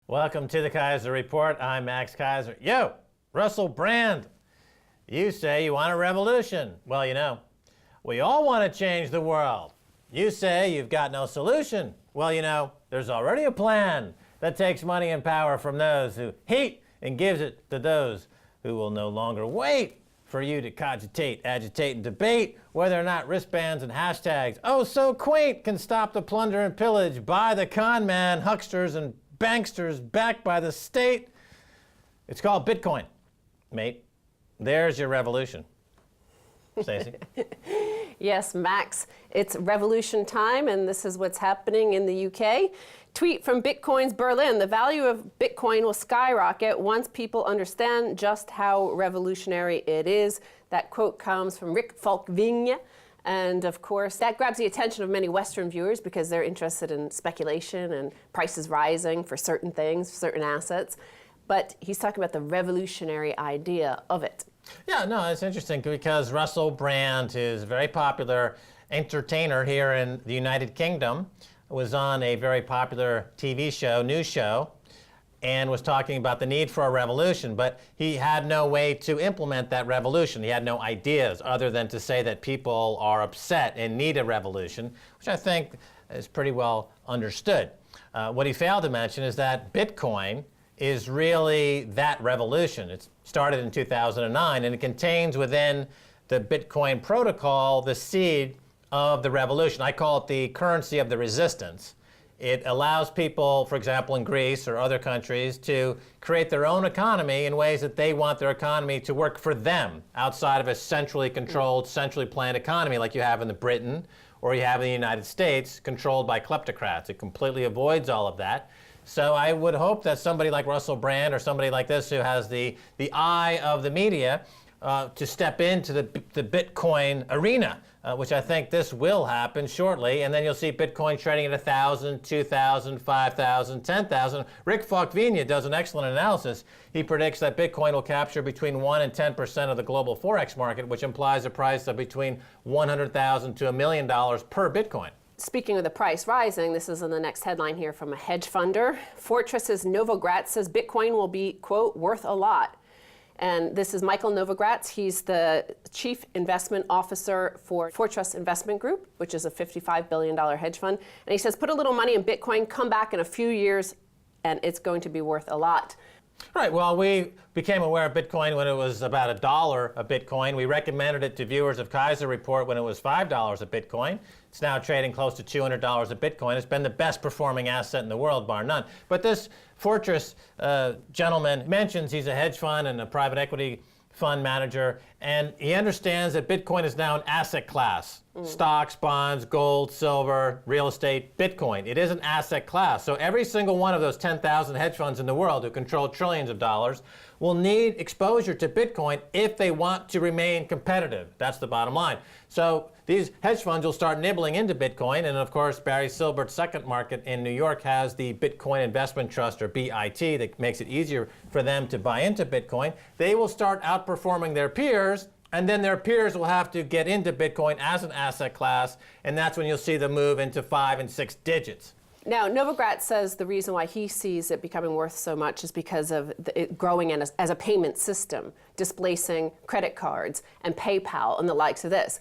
Welcome to the Kaiser Report. I'm Max Kaiser. Yo, Russell Brand. You say you want a revolution. Well, we all want to change the world. You say you've got no solution. Well, there's already a plan that takes money and power from those who hate and gives it to those who will no longer wait for you to cogitate, agitate, and debate whether or not wristbands and hashtags, oh so quaint, can stop the plunder and pillage by the con man, hucksters, and banksters backed by the state. It's called Bitcoin, mate. There's your revolution. Stacey? Yes, Max. It's revolution time, and this is what's happening in the UK. Tweet from Bitcoin's Berlin. The value of Bitcoin will skyrocket once people understand just how revolutionary it is. That quote comes from Rick Falkvinge. And of course, that grabs the attention of many Western viewers because they're interested in speculation and prices rising for certain things, certain assets. But he's talking about the revolutionary idea of it. Yeah, no, it's interesting because Russell Brand is a very popular entertainer here in the United Kingdom, was on a very popular TV show, news show, and was talking about the need for a revolution, but he had no way to implement that revolution. He had no ideas other than to say that people are upset and need a revolution, which I think is pretty well understood. What he failed to mention is that Bitcoin is really that revolution. It started in 2009, and it contains within the Bitcoin protocol the seed of the revolution. I call it the currency of the resistance. It allows people, for example, in Greece or other countries, to create their own economy in ways that they want their economy to work for them, outside of a centrally controlled, centrally planned economy like you have in Britain or you have in the United States, controlled by kleptocrats. It completely avoids all of that. So I would hope that somebody like Russell Brand or somebody like this who has the eye of the media to step into the Bitcoin arena, which I think this will happen shortly, and then you'll see Bitcoin trading at 1,000, 2,000, 5,000, 10,000. Rick Falkvinge does an excellent analysis. He predicts that Bitcoin will capture between 1 and 10% of the global Forex market, which implies a price of between $100,000 to $1 million per Bitcoin. Speaking of the price rising, this is in the next headline here from a hedge funder. Fortress's Novogratz says Bitcoin will be, quote, worth a lot. And this is Michael Novogratz. He's the chief investment officer for Fortress Investment Group, which is a $55 billion hedge fund. And he says, put a little money in Bitcoin, come back in a few years, and it's going to be worth a lot. Right. Well, we became aware of Bitcoin when it was about $1 a Bitcoin. We recommended it to viewers of Kaiser Report when it was $5 a Bitcoin. It's now trading close to $200 a Bitcoin. It's been the best performing asset in the world, bar none. But this Fortress gentleman mentions he's a hedge fund and a private equity fund manager, and he understands that Bitcoin is now an asset class. Stocks, bonds, gold, silver, real estate, Bitcoin. It is an asset class. So every single one of those 10,000 hedge funds in the world who control trillions of dollars will need exposure to Bitcoin if they want to remain competitive. That's the bottom line. So these hedge funds will start nibbling into Bitcoin, and of course Barry Silbert's Second Market in New York has the Bitcoin Investment Trust, or BIT, that makes it easier for them to buy into Bitcoin. They will start outperforming their peers, and then their peers will have to get into Bitcoin as an asset class, and that's when you'll see the move into 5 and 6 digits. Now, Novogratz says the reason why he sees it becoming worth so much is because of it growing as a payment system, displacing credit cards and PayPal and the likes of this,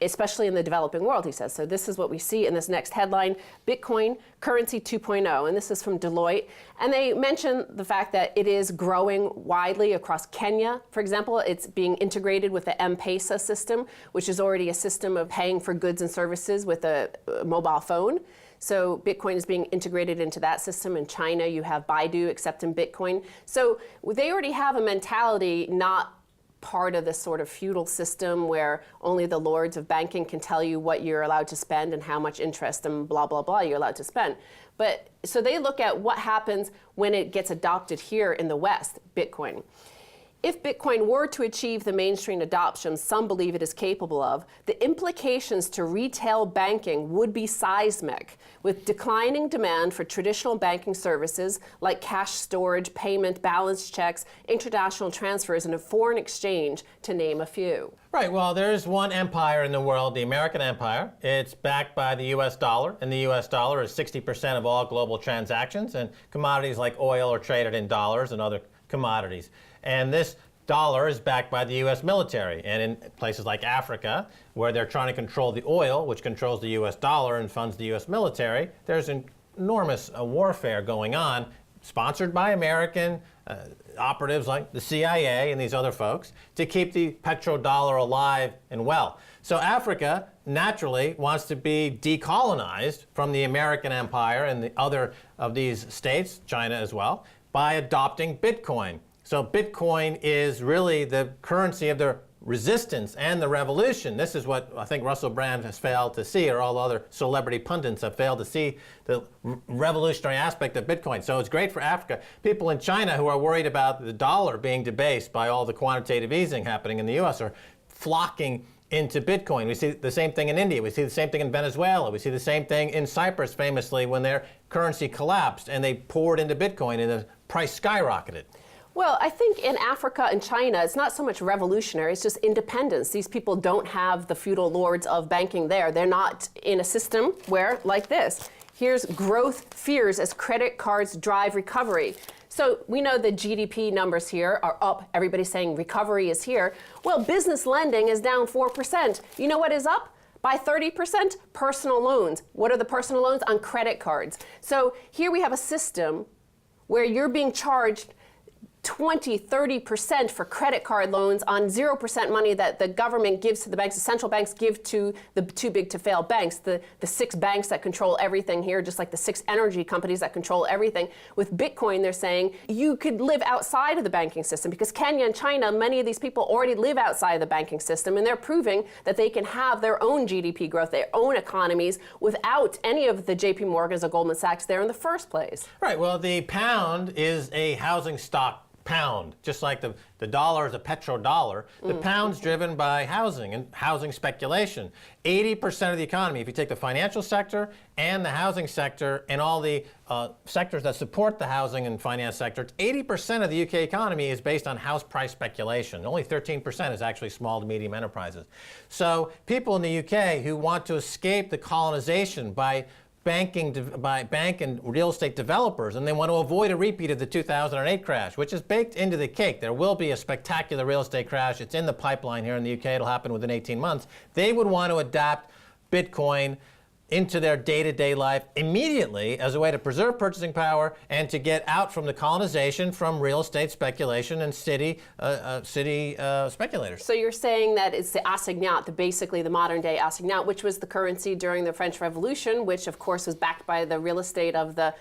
especially in the developing world, he says. So this is what we see in this next headline, Bitcoin Currency 2.0, and this is from Deloitte. And they mention the fact that it is growing widely across Kenya. For example, it's being integrated with the M-Pesa system, which is already a system of paying for goods and services with a mobile phone. So Bitcoin is being integrated into that system. In China, you have Baidu accepting Bitcoin. So they already have a mentality not part of this sort of feudal system where only the lords of banking can tell you what you're allowed to spend and how much interest and blah, blah, blah you're allowed to spend. But so they look at what happens when it gets adopted here in the West, Bitcoin. if Bitcoin were to achieve the mainstream adoption some believe it is capable of, the implications to retail banking would be seismic, with declining demand for traditional banking services like cash storage, payment, balance checks, international transfers, and foreign exchange, to name a few. Right, well, there's one empire in the world, the American empire. It's backed by the US dollar, and the US dollar is 60% of all global transactions, and commodities like oil are traded in dollars and other commodities. And this dollar is backed by the US military. And in places like Africa, where they're trying to control the oil, which controls the US dollar and funds the US military, there's an enormous warfare going on, sponsored by American operatives like the CIA and these other folks, to keep the petrodollar alive and well. So Africa naturally wants to be decolonized from the American empire and the other of these states, China as well, by adopting Bitcoin. So Bitcoin is really the currency of the resistance and the revolution. This is what I think Russell Brand has failed to see, or all other celebrity pundits have failed to see, the revolutionary aspect of Bitcoin. So it's great for Africa. People in China who are worried about the dollar being debased by all the quantitative easing happening in the US are flocking into Bitcoin. We see the same thing in India. We see the same thing in Venezuela. We see the same thing in Cyprus, famously, when their currency collapsed and they poured into Bitcoin and the price skyrocketed. Well, I think in Africa and China, it's not so much revolutionary, it's just independence. These people don't have the feudal lords of banking there. They're not in a system where, like this, here's growth fears as credit cards drive recovery. So we know the GDP numbers here are up. Everybody's saying recovery is here. Well, business lending is down 4%. You know what is up? By 30%, personal loans. What are the personal loans? On credit cards. So here we have a system where you're being charged 20, 30% for credit card loans on 0% money that the government gives to the banks, the central banks give to the too big to fail banks, the 6 banks that control everything here, just like the 6 energy companies that control everything. With Bitcoin, they're saying you could live outside of the banking system, because Kenya and China, many of these people already live outside of the banking system, and they're proving that they can have their own GDP growth, their own economies, without any of the JP Morgans or Goldman Sachs there in the first place. Right, well, the pound is a housing stock pound, just like the dollar is a petrodollar. The pound's driven by housing and housing speculation. 80% of the economy, if you take the financial sector and the housing sector and all the sectors that support the housing and finance sector, 80% of the UK economy is based on house price speculation. Only 13% is actually small to medium enterprises. So people in the UK who want to escape the colonization by bank and real estate developers, and they want to avoid a repeat of the 2008 crash, which is baked into the cake. There will be a spectacular real estate crash. It's in the pipeline here in the UK. It'll happen within 18 months. They would want to adapt Bitcoin into their day-to-day life immediately as a way to preserve purchasing power and to get out from the colonization from real estate speculation and city speculators. So you're saying that it's the assignat, basically the modern-day assignat, which was the currency during the French Revolution, which of course was backed by the real estate of the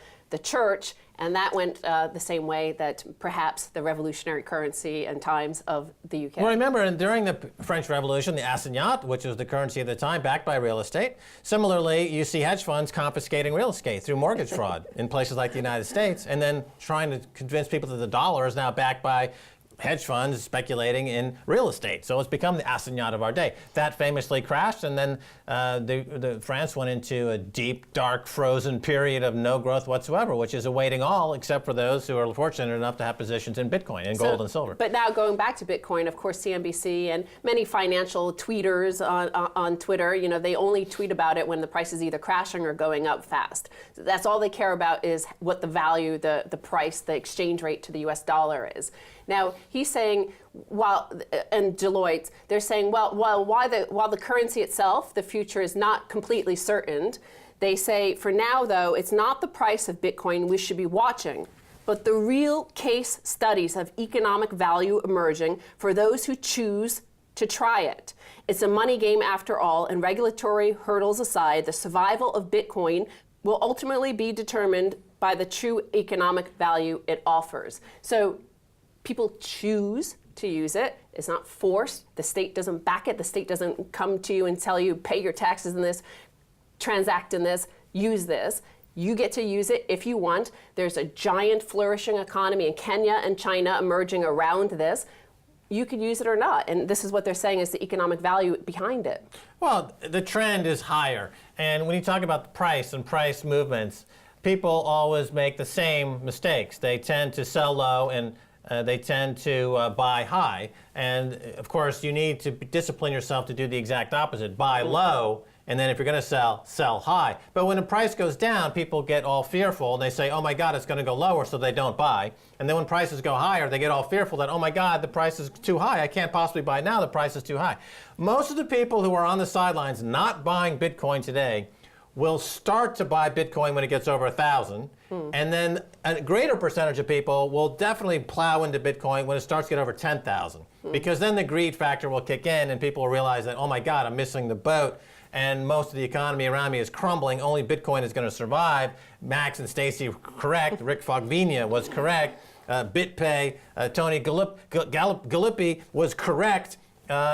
church, and that went the same way that perhaps the revolutionary currency and times of the UK. Well, remember, during the French Revolution, the assignat, which was the currency at the time, backed by real estate. Similarly, you see hedge funds confiscating real estate through mortgage fraud in places like the United States, and then trying to convince people that the dollar is now backed by hedge funds speculating in real estate. So it's become the assignat of our day. That famously crashed, and then France went into a deep, dark, frozen period of no growth whatsoever, which is awaiting all except for those who are fortunate enough to have positions in Bitcoin and gold and silver. But now going back to Bitcoin, of course, CNBC and many financial tweeters on Twitter, you know, they only tweet about it when the price is either crashing or going up fast. So that's all they care about, is what the value, the price, the exchange rate to the US dollar is. Now, he's saying, and Deloitte, they're saying, while the currency itself, the future is not completely certain, they say, for now, though, it's not the price of Bitcoin we should be watching, but the real case studies of economic value emerging for those who choose to try it. It's a money game after all, and regulatory hurdles aside, the survival of Bitcoin will ultimately be determined by the true economic value it offers. So people choose to use it. It's not forced. The state doesn't back it. The state doesn't come to you and tell you, pay your taxes in this, transact in this, use this. You get to use it if you want. There's a giant flourishing economy in Kenya and China emerging around this. you could use it or not. And this is what they're saying is the economic value behind it. Well, the trend is higher. And when you talk about the price and price movements, people always make the same mistakes. They tend to sell low and they tend to buy high. And of course, you need to discipline yourself to do the exact opposite. Buy low, and then if you're going to sell high. But when the price goes down, people get all fearful and they say, oh my God, it's going to go lower, so they don't buy. And then when prices go higher, they get all fearful that, oh my God, the price is too high. I can't possibly buy now. The price is too high. Most of the people who are on the sidelines not buying Bitcoin today will start to buy Bitcoin when it gets over 1,000. And then a greater percentage of people will definitely plow into Bitcoin when it starts to get over 10,000. Because then the greed factor will kick in and people will realize that, oh my God, I'm missing the boat. And most of the economy around me is crumbling. Only Bitcoin is going to survive. Max and Stacy were correct. Rick Fogvina was correct. BitPay, Tony Gallippi was correct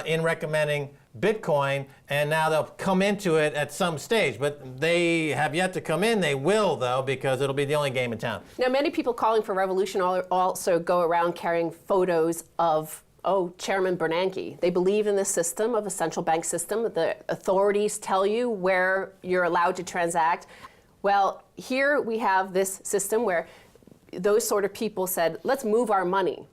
in recommending Bitcoin, and now they'll come into it at some stage. But they have yet to come in. They will, though, because it'll be the only game in town. Now, many people calling for revolution also go around carrying photos of Chairman Bernanke. They believe in this system of a central bank system. The authorities tell you where you're allowed to transact. Well, here we have this system where those sort of people said, let's move our money.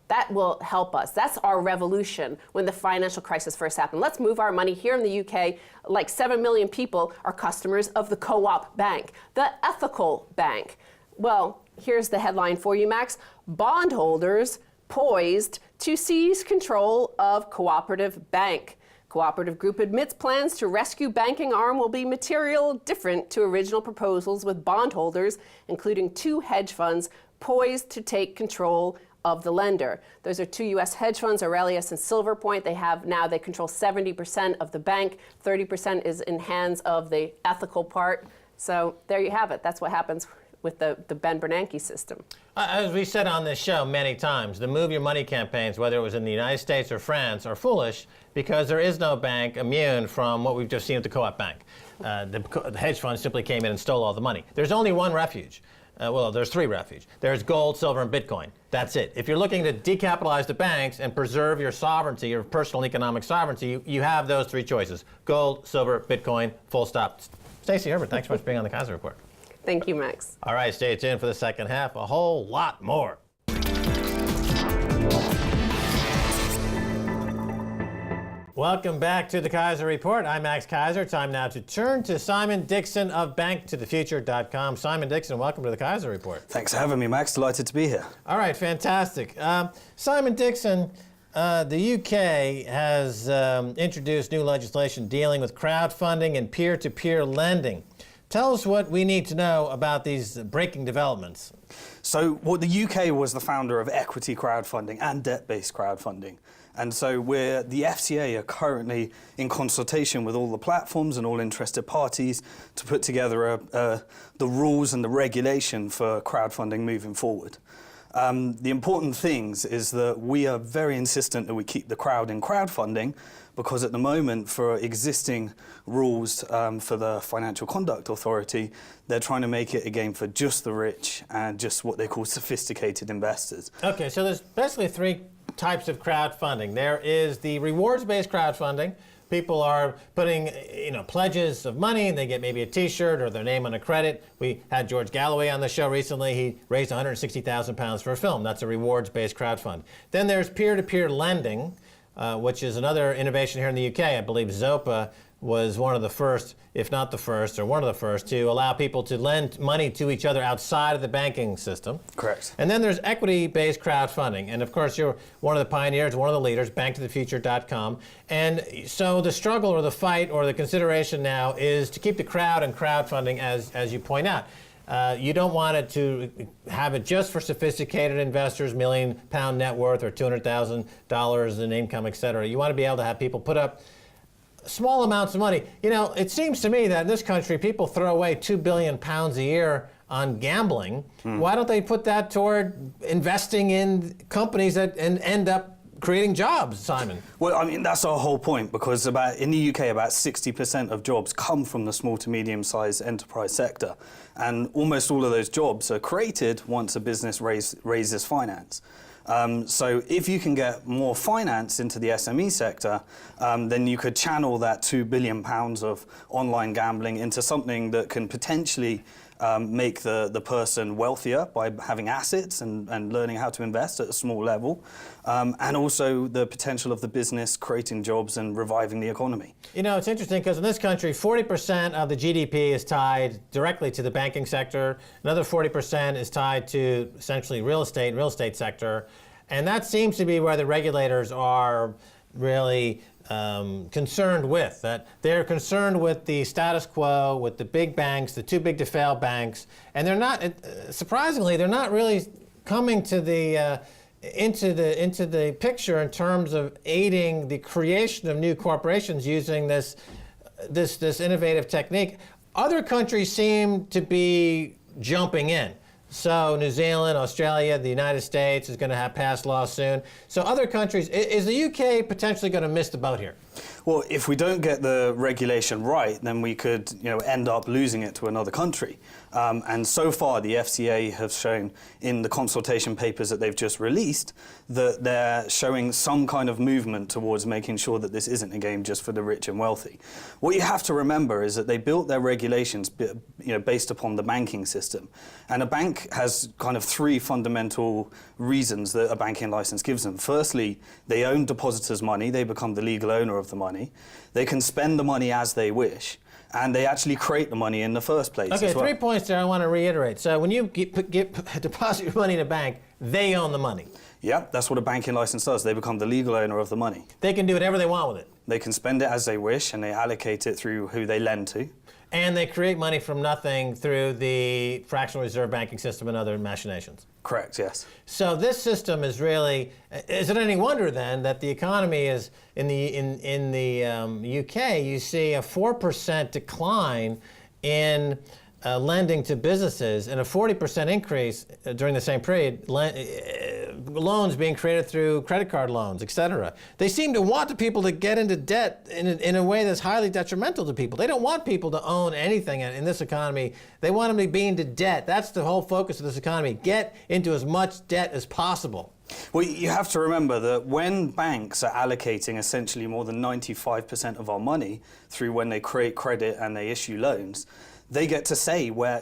That will help us. That's our revolution when the financial crisis first happened. Let's move our money. Here in the UK, like 7 million people are customers of the Co-op Bank, the ethical bank. Well, here's the headline for you, Max. Bondholders poised to seize control of Cooperative Bank. Cooperative Group admits plans to rescue banking arm will be material different to original proposals, with bondholders, including 2 hedge funds, poised to take control of the lender. Those are 2 U.S. hedge funds, Aurelius and Silver Point. They control 70% of the bank. 30% is in hands of the ethical part. So there you have it. That's what happens with the Ben Bernanke system. As we said on this show many times, the Move Your Money campaigns, whether it was in the United States or France, are foolish because there is no bank immune from what we've just seen with the Co-op Bank. The hedge funds simply came in and stole all the money. There's only one refuge. Well, there's 3 refuge. There's gold, silver, and Bitcoin. That's it. If you're looking to decapitalize the banks and preserve your sovereignty, your personal economic sovereignty, you have those 3 choices. Gold, silver, Bitcoin, full stop. Stacey Herbert, thanks so much for being on the Kaiser Report. Thank you, Max. All right, stay tuned for the second half. A whole lot more. Welcome back to the Kaiser Report. I'm Max Kaiser. Time now to turn to Simon Dixon of BankToTheFuture.com. Simon Dixon, welcome to the Kaiser Report. Thanks for having me, Max. Delighted to be here. All right, fantastic. Simon Dixon, the UK has introduced new legislation dealing with crowdfunding and peer-to-peer lending. Tell us what we need to know about these breaking developments. So, the UK was the founder of equity crowdfunding and debt-based crowdfunding. And so the FCA are currently in consultation with all the platforms and all interested parties to put together the rules and the regulation for crowdfunding moving forward. The important things is that we are very insistent that we keep the crowd in crowdfunding, because at the moment, for existing rules for the Financial Conduct Authority, they're trying to make it a game for just the rich and just what they call sophisticated investors. Okay, so there's basically 3 types of crowdfunding. There is the rewards-based crowdfunding. People are putting, pledges of money, and they get maybe a T-shirt or their name on a credit. We had George Galloway on the show recently. He raised £160,000 for a film. That's a rewards-based crowdfund. Then there's peer-to-peer lending, which is another innovation here in the UK. I believe Zopa was one of the first, if not the first, or one of the first, to allow people to lend money to each other outside of the banking system. Correct. And then there's equity-based crowdfunding. And of course, you're one of the pioneers, one of the leaders, BankToTheFuture.com. And so the struggle or the fight or the consideration now is to keep the crowd and crowdfunding, as you point out. You don't want it to have it just for sophisticated investors, £1 million net worth or $200,000 in income, et cetera. You want to be able to have people put up small amounts of money. It seems to me that in this country, people throw away £2 billion a year on gambling. Why don't they put that toward investing in companies that end up creating jobs, Simon? Well, I mean, that's our whole point, because in the UK, about 60% of jobs come from the small to medium-sized enterprise sector. And almost all of those jobs are created once a business raises finance. So if you can get more finance into the SME sector, then you could channel that £2 billion of online gambling into something that can potentially make the person wealthier by having assets and learning how to invest at a small level, and also the potential of the business creating jobs and reviving the economy. You know, it's interesting because in this country, 40% of the GDP is tied directly to the banking sector. Another 40% is tied to essentially real estate sector. And that seems to be where the regulators are really concerned with. That they're concerned with the status quo, with the big banks, the too big to fail banks. And they're not, surprisingly, they're not really coming to the into the picture in terms of aiding the creation of new corporations using this innovative technique. Other countries seem to be jumping in. So New Zealand, Australia, the United States is going to have passed laws soon. So other countries, is the UK potentially going to miss the boat here? Well, if we don't get the regulation right, then we could, end up losing it to another country. And so far, the FCA have shown in the consultation papers that they've just released that they're showing some kind of movement towards making sure that this isn't a game just for the rich and wealthy. What you have to remember is that they built their regulations, based upon the banking system. And a bank has kind of three fundamental reasons that a banking license gives them. Firstly, they own depositors' money. They become the legal owner of the money. They can spend the money as they wish. And they actually create the money in the first place. Okay, as well. 3 points there I want to reiterate. So when you deposit your money in a bank, they own the money. Yeah, that's what a banking license does. They become the legal owner of the money. They can do whatever they want with it. They can spend it as they wish, and they allocate it through who they lend to. And they create money from nothing through the fractional reserve banking system and other machinations. Correct, yes. So this system is really, is it any wonder then that the economy is, in the UK, you see a 4% decline in lending to businesses and a 40% increase during the same period, loans being created through credit card loans, et cetera. They seem to want the people to get into debt in a way that's highly detrimental to people. They don't want people to own anything in this economy. They want them to be into debt. That's the whole focus of this economy. Get into as much debt as possible. Well, you have to remember that when banks are allocating essentially more than 95% of our money through when they create credit and they issue loans, they get to say where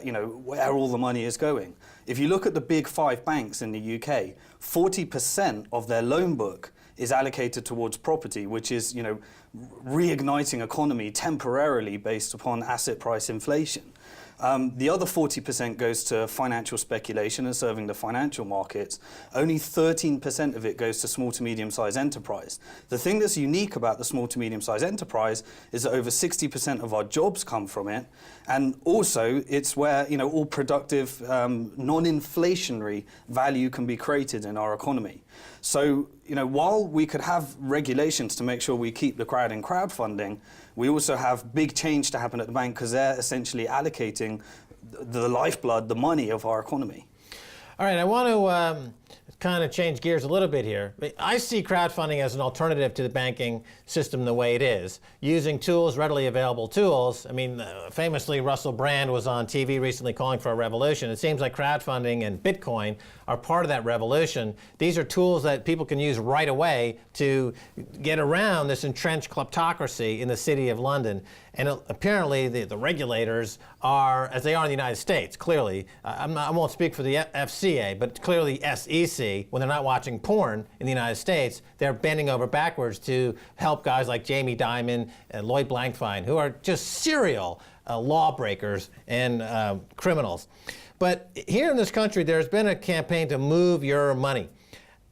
all the money is going. If you look at the big 5 banks in the UK, 40% of their loan book is allocated towards property, which is, reigniting economy temporarily based upon asset price inflation. The other 40% goes to financial speculation and serving the financial markets. Only 13% of it goes to small to medium-sized enterprise. The thing that's unique about the small to medium-sized enterprise is that over 60% of our jobs come from it. And also, it's where all productive, non-inflationary value can be created in our economy. So, while we could have regulations to make sure we keep the crowd in crowdfunding, we also have big change to happen at the bank because they're essentially allocating the lifeblood, the money of our economy. All right, I want to kind of change gears a little bit here. I see crowdfunding as an alternative to the banking system the way it is, using tools, readily available tools. I mean, famously, Russell Brand was on TV recently calling for a revolution. It seems like crowdfunding and Bitcoin are part of that revolution. These are tools that people can use right away to get around this entrenched kleptocracy in the city of London. And apparently the regulators are, as they are in the United States, clearly, I won't speak for the FCA, but clearly SEC, when they're not watching porn in the United States, they're bending over backwards to help guys like Jamie Dimon and Lloyd Blankfein, who are just serial lawbreakers and criminals. But here in this country, there's been a campaign to move your money.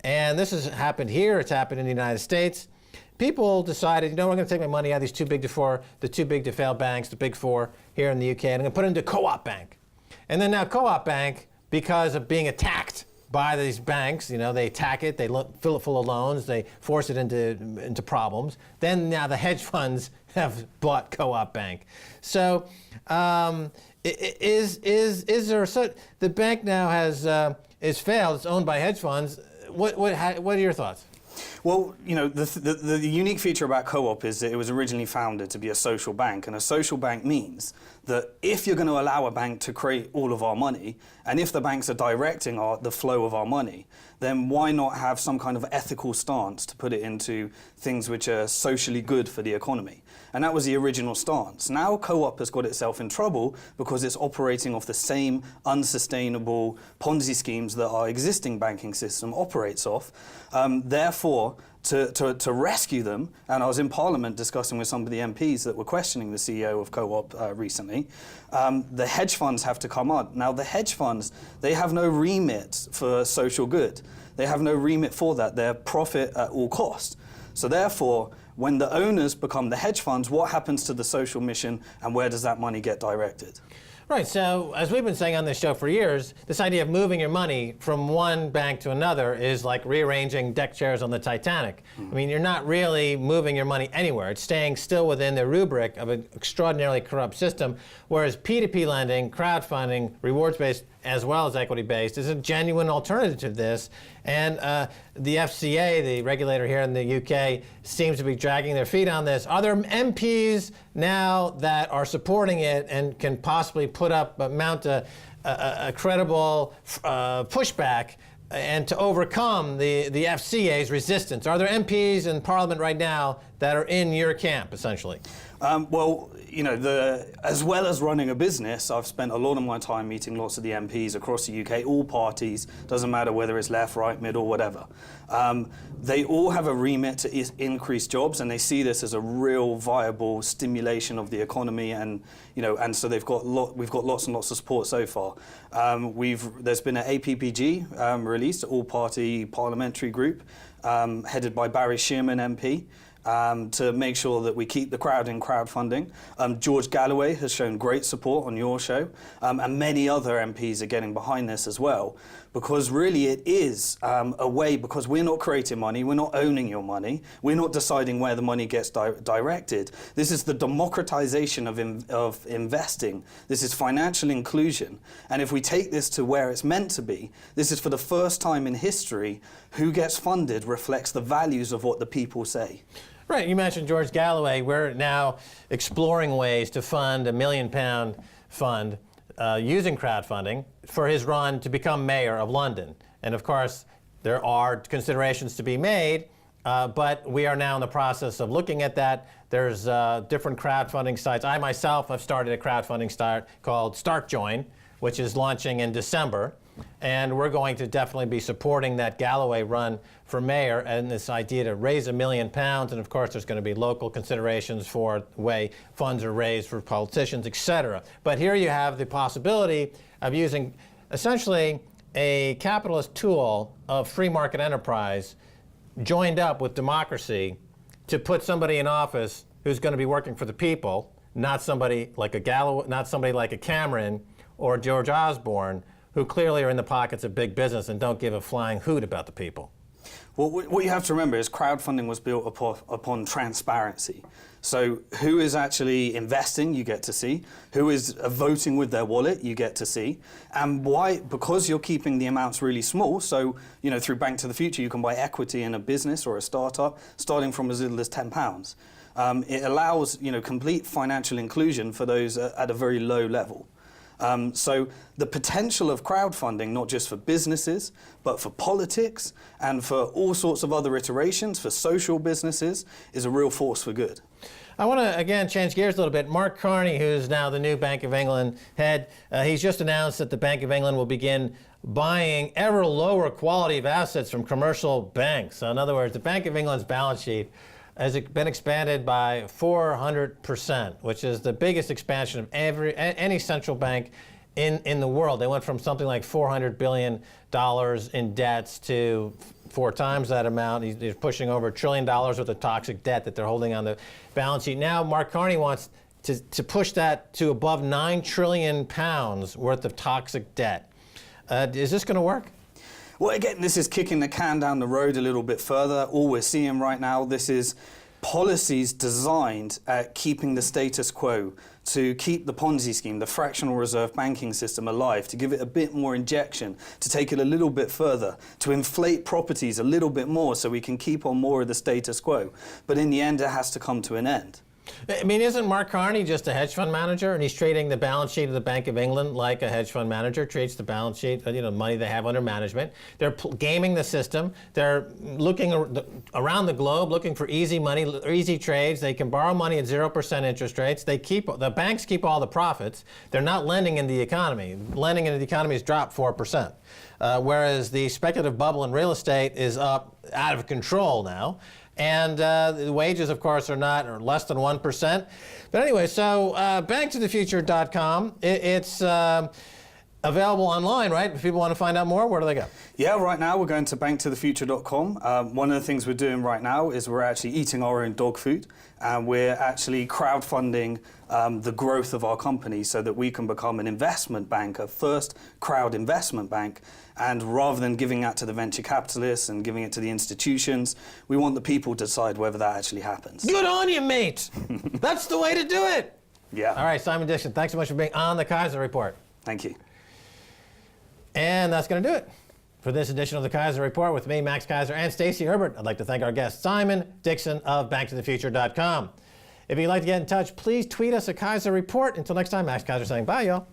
And this has happened here, it's happened in the United States. People decided, we're going to take my money out of these too big to fail banks, the big 4 here in the UK, and I'm going to put it into Co-op Bank. And then now Co-op Bank, because of being attacked by these banks, they attack it, they fill it full of loans, they force it into problems. Then now the hedge funds have bought Co-op Bank. So is there the bank now is failed, it's owned by hedge funds. What are your thoughts? Well, the unique feature about Co-op is that it was originally founded to be a social bank, and a social bank means that if you're going to allow a bank to create all of our money, and if the banks are directing the flow of our money, then why not have some kind of ethical stance to put it into things which are socially good for the economy? And that was the original stance. Now Co-op has got itself in trouble because it's operating off the same unsustainable Ponzi schemes that our existing banking system operates off. Therefore, to rescue them, and I was in Parliament discussing with some of the MPs that were questioning the CEO of Co-op recently, the hedge funds have to come on. Now the hedge funds, they have no remit for social good. They have no remit for that. They're profit at all costs. So therefore, when the owners become the hedge funds, what happens to the social mission and where does that money get directed? Right, so as we've been saying on this show for years, this idea of moving your money from one bank to another is like rearranging deck chairs on the Titanic. I mean, you're not really moving your money anywhere. It's staying still within the rubric of an extraordinarily corrupt system, whereas P2P lending, crowdfunding, rewards-based as well as equity-based, is a genuine alternative to this. And the FCA, the regulator here in the UK, seems to be dragging their feet on this. Are there MPs now that are supporting it and can possibly mount a credible pushback and to overcome the FCA's resistance? Are there MPs in Parliament right now that are in your camp, essentially? Well, you know, as well as running a business, I've spent a lot of my time meeting lots of the MPs across the UK, all parties, doesn't matter whether it's left, right, middle, whatever. They all have a remit to increase jobs, and they see this as a real viable stimulation of the economy, and you know, and so we've got lots and lots of support so far. There's been an APPG released, all-party parliamentary group, headed by Barry Shearman MP. To make sure that we keep the crowd in crowdfunding. George Galloway has shown great support on your show, and many other MPs are getting behind this as well, because really it is a way, because we're not creating money, we're not owning your money, we're not deciding where the money gets directed. This is the democratization of investing. This is financial inclusion. And if we take this to where it's meant to be, this is for the first time in history, who gets funded reflects the values of what the people say. Right, you mentioned George Galloway. We're now exploring ways to fund £1 million fund using crowdfunding for his run to become mayor of London. And of course, there are considerations to be made, but we are now in the process of looking at that. There's different crowdfunding sites. I myself have started a crowdfunding site called StartJoin, which is launching in December. And we're going to definitely be supporting that Galloway run for mayor and this idea to raise £1 million. And of course, there's going to be local considerations for the way funds are raised for politicians, et cetera. But here you have the possibility of using essentially a capitalist tool of free market enterprise joined up with democracy to put somebody in office who's going to be working for the people, not somebody like a Galloway, not somebody like a Cameron or George Osborne, who clearly are in the pockets of big business and don't give a flying hoot about the people. Well, what you have to remember is crowdfunding was built upon transparency. So who is actually investing, you get to see. Who is voting with their wallet, you get to see. And why? Because you're keeping the amounts really small. So, you know, through Bank to the Future, you can buy equity in a business or a startup starting from as little as £10. It allows, you know, complete financial inclusion for those at a very low level. So the potential of crowdfunding, not just for businesses, but for politics and for all sorts of other iterations, for social businesses, is a real force for good. I want to, again, change gears a little bit. Mark Carney, who's now the new Bank of England head, he's just announced that the Bank of England will begin buying ever lower quality of assets from commercial banks. So in other words, the Bank of England's balance sheet has been expanded by 400%, which is the biggest expansion of any central bank in the world. They went from something like $400 billion in debts to 4 times that amount. He's pushing over $1 trillion worth of toxic debt that they're holding on the balance sheet. Now Mark Carney wants to push that to above £9 trillion worth of toxic debt. Is this going to work? Well, again, this is kicking the can down the road a little bit further. All we're seeing right now, this is policies designed at keeping the status quo, to keep the Ponzi scheme, the fractional reserve banking system alive, to give it a bit more injection, to take it a little bit further, to inflate properties a little bit more so we can keep on more of the status quo. But in the end, it has to come to an end. I mean, isn't Mark Carney just a hedge fund manager, and he's trading the balance sheet of the Bank of England like a hedge fund manager treats the balance sheet, money they have under management. They're gaming the system. They're looking around the globe, looking for easy money, easy trades. They can borrow money at 0% interest rates. The banks keep all the profits. They're not lending in the economy. Lending into the economy has dropped 4%. Whereas the speculative bubble in real estate is up out of control now. And the wages, of course, are less than 1%. But anyway, so banktothefuture.com, it's available online, right? If people want to find out more, where do they go? Yeah, right now we're going to banktothefuture.com. One of the things we're doing right now is we're actually eating our own dog food, and we're actually crowdfunding the growth of our company so that we can become an investment bank, a first crowd investment bank. And rather than giving that to the venture capitalists and giving it to the institutions, we want the people to decide whether that actually happens. Good on you, mate. That's the way to do it. Yeah. All right, Simon Dixon, thanks so much for being on the Kaiser Report. Thank you. And that's going to do it for this edition of the Kaiser Report with me, Max Kaiser, and Stacey Herbert. I'd like to thank our guest, Simon Dixon of banktothefuture.com. If you'd like to get in touch, please tweet us a Kaiser Report. Until next time, Max Kaiser saying bye, y'all.